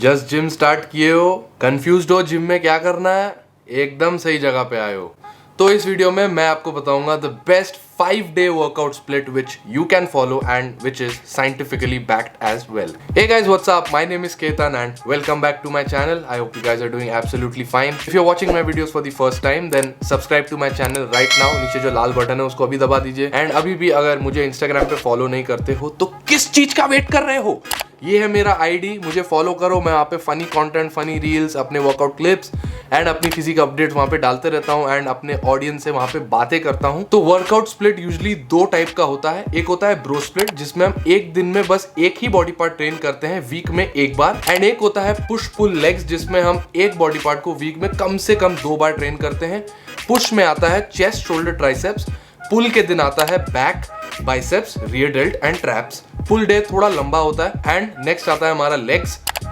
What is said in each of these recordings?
Just gym start किए हो, confused हो जिम में क्या करना है, एकदम सही जगह पे आए हो। तो इस वीडियो में मैं आपको बताऊंगा the best 5-day workout split which you can follow and which is scientifically backed as well. Hey guys, what's up? My name is Ketan and welcome back to my channel. I hope you guys are doing absolutely fine. If you're watching my videos for the first time, then subscribe to my channel right now. नीचे जो लाल button है उसको अभी दबा दीजिए। And अभी भी अगर मुझे Instagram पे फॉलो नहीं करते हो तो किस चीज का वेट कर रहे हो? ये है मेरा आईडी, मुझे फॉलो करो। मैं वहाँ पे फनी कंटेंट, फनी रील्स, अपने वर्कआउट क्लिप्स एंड अपनी फिजिक अपडेट्स वहाँ पे डालते रहता हूँ एंड अपने ऑडियंस से वहाँ पे बातें करता हूँ। तो वर्कआउट स्प्लिट यूजुअली दो टाइप का होता है। एक होता है ब्रो स्प्लिट, जिसमें हम एक दिन में बस एक ही बॉडी पार्ट ट्रेन करते हैं वीक में एक बार। एंड एक होता है पुश पुल लेग्स, जिसमें हम एक बॉडी पार्ट को वीक में कम से कम 2 बार ट्रेन करते हैं। पुश में आता है चेस्ट, शोल्डर, ट्राइसेप्स। पुल के दिन आता है back, biceps, rear dealt and traps. Full day थोड़ा लंबा होता है। एंड नेक्स्ट आता है हमारा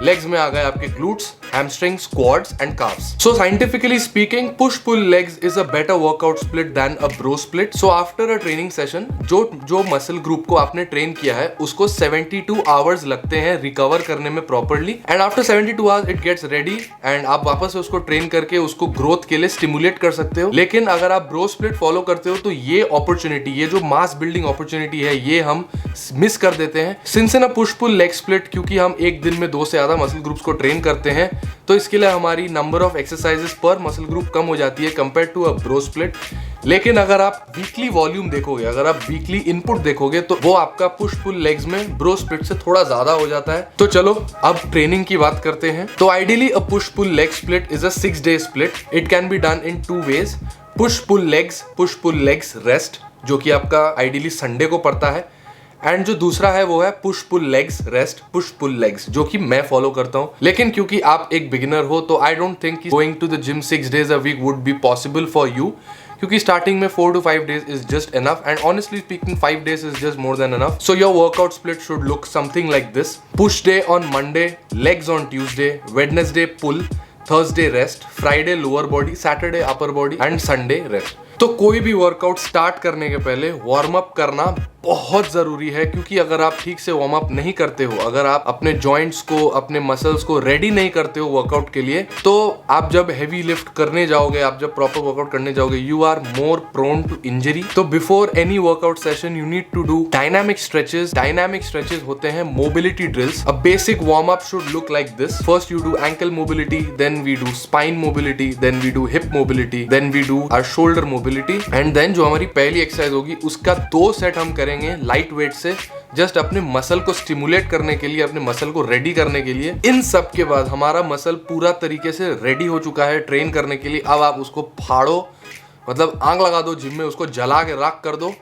लेग्स में आ गए आपके glutes, hamstrings, quads and calves. So scientifically speaking, push-pull legs is a better workout split than a bro split. So after a training session, जो मसल ग्रुप को आपने ट्रेन किया है उसको 72 आवर्स लगते हैं रिकवर करने में properly. And after 72 hours it gets ready and आप वापस से उसको ट्रेन करके उसको ग्रोथ के लिए स्टिमुलेट कर सकते हो। लेकिन अगर आप ब्रो स्प्लिट फॉलो करते हो तो ये अपॉर्चुनिटी, ये जो मास बिल्डिंग अपॉर्चुनिटी है, ये हम मिस कर देते हैं। Since in a push pull leg split, क्योंकि हम एक दिन में 2 से ज्यादा मसल ग्रुप्स को ट्रेन करते हैं, तो इसके लिए हमारी नंबर ऑफ एक्सरसाइजेस पर मसल ग्रुप कम हो जाती है compare to a bro split. लेकिन अगर आप वीकली वॉल्यूम देखोगे, अगर आप वीकली इनपुट देखोगे, तो वो आपका पुश पुल लेग्स में ब्रो स्प्लिट से थोड़ा ज्यादा हो जाता है। तो चलो अब ट्रेनिंग की बात करते हैं। तो ideally a push pull leg split is a 6-day split. It can be done in 2 ways। Push pull legs rest, जो कि आपका आइडियली संडे को पड़ता है। एंड जो दूसरा है वो है push pull legs rest, push pull legs, जो कि मैं फॉलो करता हूँ। लेकिन क्योंकि आप एक बिगिनर हो तो I don't think going to the gym 6 days a week would be possible for you, क्योंकि स्टार्टिंग में 4 to 5 days is just enough. And honestly speaking 5 days is just more than enough. So your workout split should look something like this: push day on Monday, legs on Tuesday, Wednesday pull, Thursday rest, Friday lower body, Saturday upper body and Sunday rest. तो कोई भी workout start करने के पहले warm up करना बहुत जरूरी है, क्योंकि अगर आप ठीक से वार्म अप नहीं करते हो, अगर आप अपने जॉइंट्स को, अपने मसल्स को रेडी नहीं करते हो वर्कआउट के लिए, तो आप जब हेवी लिफ्ट करने जाओगे, आप जब प्रॉपर वर्कआउट करने जाओगे, you are more prone to injury. तो before any workout session you need to do dynamic stretches. Dynamic stretches होते हैं mobility drills. A basic warm up should look like this: first you do ankle mobility, then we do spine mobility, then we do hip mobility, then we do our shoulder mobility. And then जो हमारी पहली exercise होगी उसका 2 set हम करेंगे light weight से, just अपने muscle को स्टिमुलेट करने के लिए, अपने मसल को रेडी करने के लिए। इन सब के बाद हमारा मसल पूरा तरीके से रेडी हो चुका है ट्रेन करने के लिए। अब आप उसको फाड़ो, मतलब आग लगा दो जिम में, उसको जला के राख कर दो।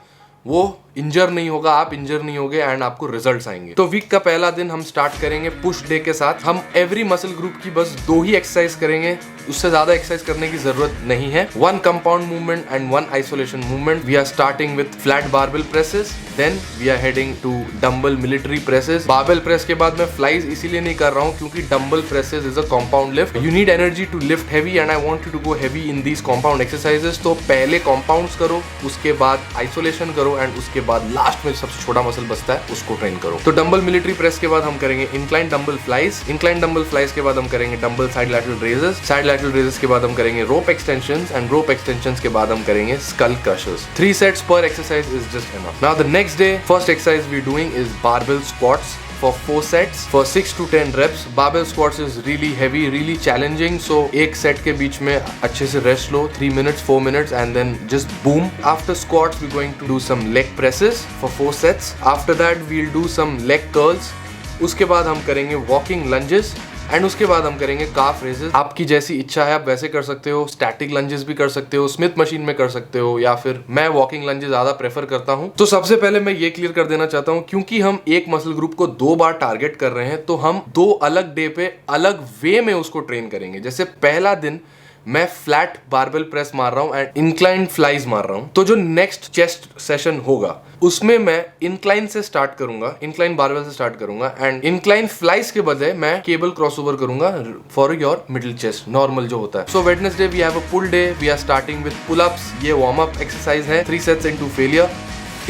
वो इंजर नहीं होगा, आप इंजर नहीं होगे एंड आपको रिजल्ट्स आएंगे। तो वीक का पहला दिन हम स्टार्ट करेंगे पुश डे के साथ। हम एवरी मसल ग्रुप की बस 2 ही एक्सरसाइज करेंगे, उससे ज्यादा एक्सरसाइज करने की जरूरत नहीं है। 1 compound movement and 1 isolation movement. We are starting with flat barbell presses, then we are heading to dumbbell military presses. Barbell press के बाद मैं फ्लाइज इसीलिए नहीं कर रहा हूँ क्योंकि dumbbell presses is a compound lift. You need energy to lift heavy and I want you to go heavy in these compound exercises. तो पहले कंपाउंड्स करो, उसके बाद आइसोलेशन करो एंड उसके बाद लास्ट में सबसे छोटा मसल बचता है उसको ट्रेन करो। तो डंबल मिलिट्री प्रेस के बाद हम करेंगे incline dumbbell flies. Incline dumbbell flies के बाद हम करेंगे dumbbell side lateral raises. Side lateral raises के बाद हम करेंगे रोप एक्सटेंशंस एंड रोप एक्सटेंशंस के बाद हम करेंगे school crushers. 3 sets per exercise is just enough. Now the next day, first exercise we're doing is barbell squats for 4 sets for 6 to 10 reps. Barbell squats is really heavy, really challenging. So एक set के बीच में अच्छे से rest low, 3 minutes, 4 minutes and then just boom. After squats we're going to do some leg presses for 4 sets. After that we'll do some leg curls. उसके बाद हम करेंगे walking lunges and उसके बाद हम करेंगे काफ रेजेस। आपकी जैसी इच्छा है आप वैसे कर सकते हो, स्टैटिक लंजेस भी कर सकते हो, स्मिथ मशीन में कर सकते हो, या फिर मैं वॉकिंग लंजेस ज्यादा प्रेफर करता हूं। तो सबसे पहले मैं ये क्लियर कर देना चाहता हूं, क्योंकि हम एक मसल ग्रुप को 2 बार टारगेट कर रहे हैं, तो हम 2 अलग डे पे अलग वे में उसको ट्रेन करेंगे। जैसे पहला दिन मैं फ्लैट बारबेल प्रेस मार रहा हूँ एंड इंक्लाइन फ्लाइज मार रहा हूँ, तो जो नेक्स्ट चेस्ट सेशन होगा उसमें मैं इंक्लाइन से स्टार्ट करूंगा, इंक्लाइन बारबेल से स्टार्ट करूंगा एंड इंक्लाइन फ्लाइज के बजाय मैं केबल क्रॉसओवर करूंगा for your middle chest, normal जो होता है। So Wednesday we have a pull day, we are starting with pull ups. ये वार्म अप एक्सरसाइज है, 3 sets into फेलियर।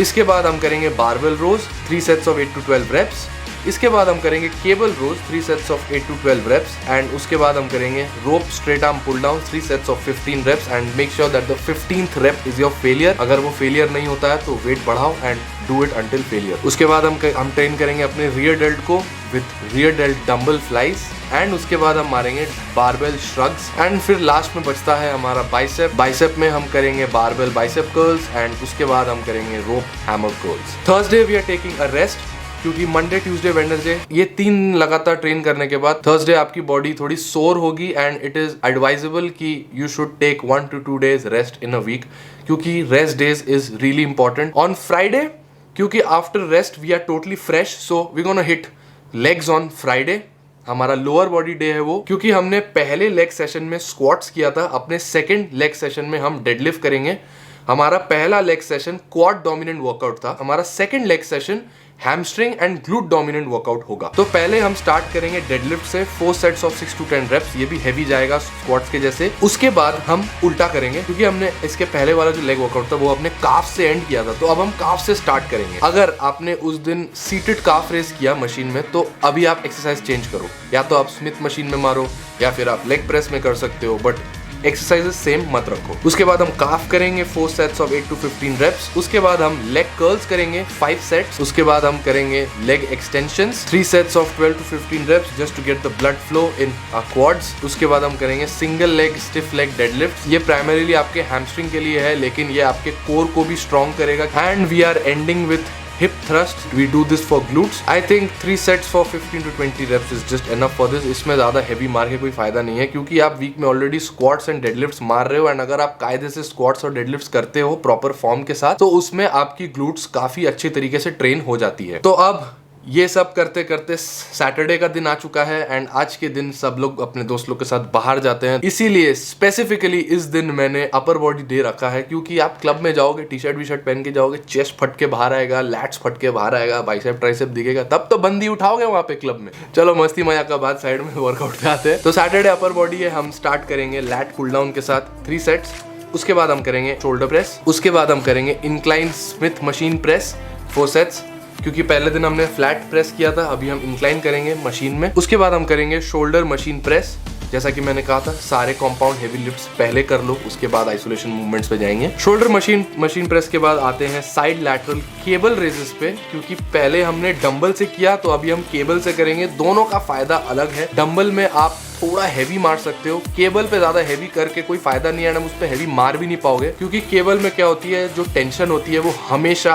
इसके बाद हम करेंगे barbell rows, 3 sets of 8 to 12 reps। इसके बाद हम करेंगे cable rows 3 sets of 8 to 12 reps and उसके बाद हम करेंगे rope straight arm pull down 3 sets of 15 reps and make sure that the 15th rep is your failure. अगर वो फेलियर नहीं होता है तो वेट बढ़ाओ and do it until failure. उसके बाद हम ट्रेन करेंगे अपने रियर डेल्ट को with rear delt dumbbell flies and उसके बाद हम मारेंगे बारबेल श्रग्स एंड फिर लास्ट में बचता है हमारा बाइसेप। बाइसेप में हम करेंगे बारबेल बाइसेप कर्ल्स एंड उसके बाद हम करेंगे rope hammer curls. Thursday we are taking a rest क्योंकि मंडे ट्यूसडे वेडनेसडे ये 3 लगातार ट्रेन करने के बाद थर्सडे आपकी बॉडी थोड़ी सोर होगी एंड इट इज एडवाइजेबल कि you should take 1 to 2 days rest in a week क्योंकि rest days is really important. On Friday क्योंकि after rest we are totally fresh so we gonna hit legs on Friday. हमारा lower body day है वो क्योंकि हमने पहले leg session में squats किया था, अपने सेकंड लेग सेशन में हम डेडलिफ्ट करेंगे। हमारा पहला leg session quad dominant workout था, हमारा second leg session hamstring and glute dominant workout होगा। तो पहले हम स्टार्ट करेंगे डेडलिफ्ट से 4 सेट्स ऑफ 6 to 10 reps, ये भी हैवी जाएगा स्क्वाट्स के जैसे। उसके बाद हम उल्टा करेंगे क्योंकि हमने इसके पहले वाला जो लेग वर्कआउट था वो अपने काफ से एंड किया था, तो अब हम काफ से स्टार्ट करेंगे। अगर आपने उस दिन सीटेड काफ रेस किया मशीन में तो अभी आप एक्सरसाइज चेंज करो, या तो आप स्मिथ मशीन में मारो या फिर आप लेग प्रेस में कर सकते हो, बट एक्सरसाइजेस सेम मत रखो। उसके बाद हम काफ करेंगे 4 सेट्स ऑफ 8 to 15 reps। उसके बाद हम लेग कर्ल्स करेंगे 5 सेट्स। उसके बाद हम करेंगे leg extensions 3 sets of 12 to 15 reps just to get the blood flow in our quads. उसके बाद हम करेंगे single leg stiff leg deadlift. ये प्राइमरीली आपके हैमस्ट्रिंग के लिए है लेकिन ये आपके कोर को भी स्ट्रॉन्ग करेगा। And we are ending with hip thrust. We do this for glutes. I think 3 sets for 15 to 20 reps is just enough for this. इसमें ज्यादा heavy मार के कोई फायदा नहीं है क्योंकि आप वीक में ऑलरेडी स्क्वाट्स एंड डेडलिफ्ट्स मार रहे हो एंड अगर आप कायदे से स्क्वाट्स और डेडलिफ्ट्स करते हो प्रॉपर फॉर्म के साथ तो उसमें आपकी ग्लूट्स काफी अच्छे तरीके से ट्रेन हो जाती है। तो अब ये सब करते करते सैटरडे का दिन आ चुका है एंड आज के दिन सब लोग अपने दोस्त लोग के साथ बाहर जाते हैं, इसीलिए स्पेसिफिकली इस दिन मैंने अपर बॉडी डे रखा है क्योंकि आप क्लब में जाओगे, टी शर्ट वी शर्ट पहन के जाओगे, चेस्ट फट के बाहर आएगा, लैट्स फट के बाहर आएगा, बाइसेप ट्राइसेप दिखेगा, तब तो बंदी उठाओगे वहां पे क्लब में। चलो मस्ती मजाक का बात साइड में, वर्कआउट पे आते हैं। तो सैटरडे अपर बॉडी है, हम स्टार्ट करेंगे लैट पुल डाउन के साथ 3 सेट्स। उसके बाद हम करेंगे शोल्डर प्रेस। उसके बाद हम करेंगे incline Smith machine press 4 sets क्योंकि पहले दिन हमने फ्लैट प्रेस किया था, अभी हम इंक्लाइन करेंगे मशीन में। उसके बाद हम करेंगे शोल्डर मशीन प्रेस। जैसा कि मैंने कहा था सारे कंपाउंड हेवी लिफ्ट्स पहले कर लो, उसके बाद आइसोलेशन मूवमेंट्स पे जाएंगे। शोल्डर मशीन प्रेस के बाद आते हैं साइड लैटरल केबल रेजेस पे क्योंकि पहले हमने डंबल से किया तो अभी हम केबल से करेंगे। दोनों का फायदा अलग है। डंबल में आप थोड़ा हैवी मार सकते हो, केबल पे ज्यादा हैवी करके कोई फायदा नहीं है, उस पे हैवी मार भी नहीं पाओगे क्योंकि केबल में क्या होती है, जो टेंशन होती है वो हमेशा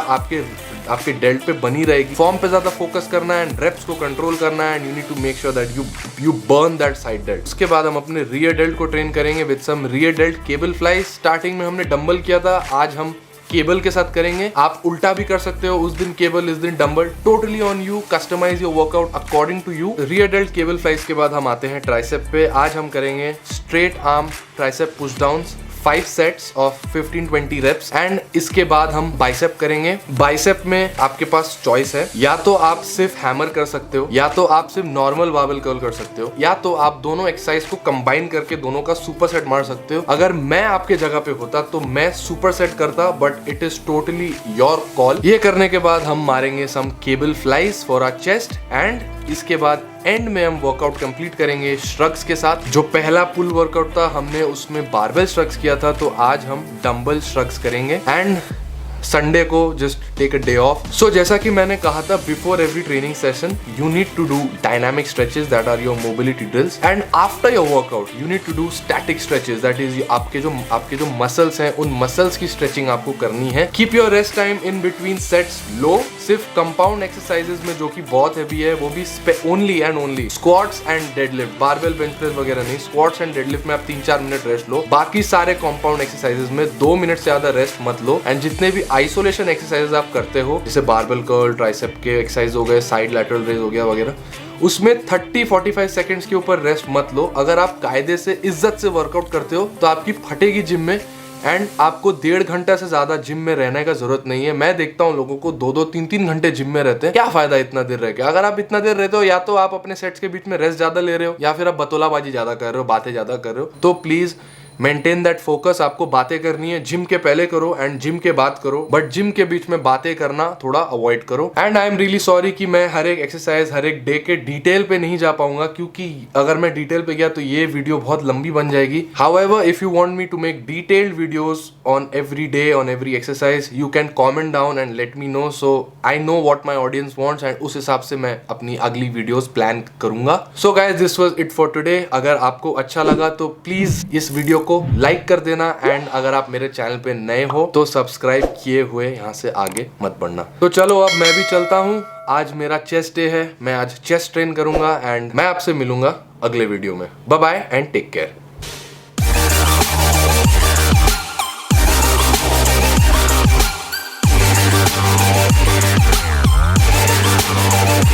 आपके डेल्ट पे बनी रहेगी। फॉर्म पे ज्यादा फोकस करना है एंड रेप्स को कंट्रोल करना है and you need to make sure that you burn that side delt. उसके बाद हम अपने रियर डेल्ट को ट्रेन करेंगे with some rear delt cable fly. Starting में हमने डंबल किया था, आज हम केबल के साथ करेंगे। आप उल्टा भी कर सकते हो, उस दिन केबल इस दिन dumbbell, totally on you, customize your workout according to you. Rear delt cable flies के बाद हम आते हैं ट्राइसेप पे। आज हम करेंगे straight arm tricep push downs 5 sets of 15-20 reps and इसके बाद हम बाइसेप करेंगे। बाइसेप में आपके पास चॉइस है, या तो आप सिर्फ हैमर कर सकते हो, या तो आप सिर्फ नॉर्मल बारबेल कर्ल कर सकते हो, या तो आप दोनों एक्सरसाइज को कंबाइन करके दोनों का सुपर सेट मार सकते हो। अगर मैं आपके जगह पे होता तो मैं सुपर सेट करता, but it is totally your call. ये करने के बाद हम मारेंगे some cable flies for our chest and इसके बाद एंड में हम वर्कआउट कंप्लीट करेंगे श्रग्स के साथ। जो पहला पुल वर्कआउट था हमने उसमें बारबेल श्रग्स किया था, तो आज हम डंबल श्रग्स करेंगे एंड संडे को just take a day off. So जैसा कि मैंने कहा था, before every training session you need to do dynamic stretches that are your mobility drills and after your workout you need to do static stretches that is आपके जो muscles हैं उन muscles की स्ट्रेचिंग आपको करनी है। Keep your rest time in between sets low. सिर्फ compound exercises में जो कि बहुत हैवी है वो भी only and only squats and deadlift, barbell bench press वगैरह नहीं। स्क्वाट्स एंड डेडलिफ्ट में आप 3-4 मिनट रेस्ट लो, बाकी सारे कंपाउंड एक्सरसाइजेस में 2 मिनट से ज्यादा रेस्ट मत लो। एंड जितने भी आइसोलेशन एक्सरसाइजेस आप करते हो जैसे बारबेल कर्ल, ट्राइसेप के एक्सरसाइज हो गए, साइड लैटरल रेज हो गया वगैरह, उसमें 30-45 सेकंड्स के ऊपर रेस्ट मत लो। अगर आप कायदे से इज्जत से वर्कआउट करते हो तो आपकी फटेगी जिम में एंड आपको 1.5 घंटा से ज्यादा जिम में रहने का जरूरत नहीं है। मैं देखता हूँ लोगों को 2-2, 3-3 घंटे जिम में रहते हैं। क्या फायदा इतना देर रह के? अगर आप इतना देर रहते हो या तो आप अपने सेट्स के बीच में रेस्ट ज्यादा ले रहे हो या फिर आप बतौलाबाजी ज्यादा कर रहे हो, बातें ज्यादा कर रहे हो। तो प्लीज मेंटेन दैट फोकस। आपको बातें करनी है, जिम के पहले करो एंड जिम के बाद करो, बट जिम के बीच में बातें करना थोड़ा अवॉइड करो। And I am really sorry कि मैं हर एक एक्सरसाइज हर एक डे के डिटेल पे नहीं जा पाऊंगा, क्योंकि अगर मैं डिटेल पे गया तो ये वीडियो बहुत लंबी बन जाएगी। However, if you want me to make detailed videos on every day, on every exercise, you can comment down and let me know, so I know what my audience wants and उस हिसाब से मैं अपनी अगली videos plan करूंगा। So guys, this was it for today. अगर आपको अच्छा लगा तो प्लीज इस वीडियो को लाइक कर देना, एंड अगर आप मेरे चैनल पे नए हो तो सब्सक्राइब किए हुए यहाँ से आगे मत बढ़ना। तो चलो अब मैं भी चलता हूँ, आज मेरा चेस्ट डे है, मैं आज चेस्ट ट्रेन करूंगा एंड मैं आपसे मिलूंगा अगले वीडियो में। Bye bye and take care.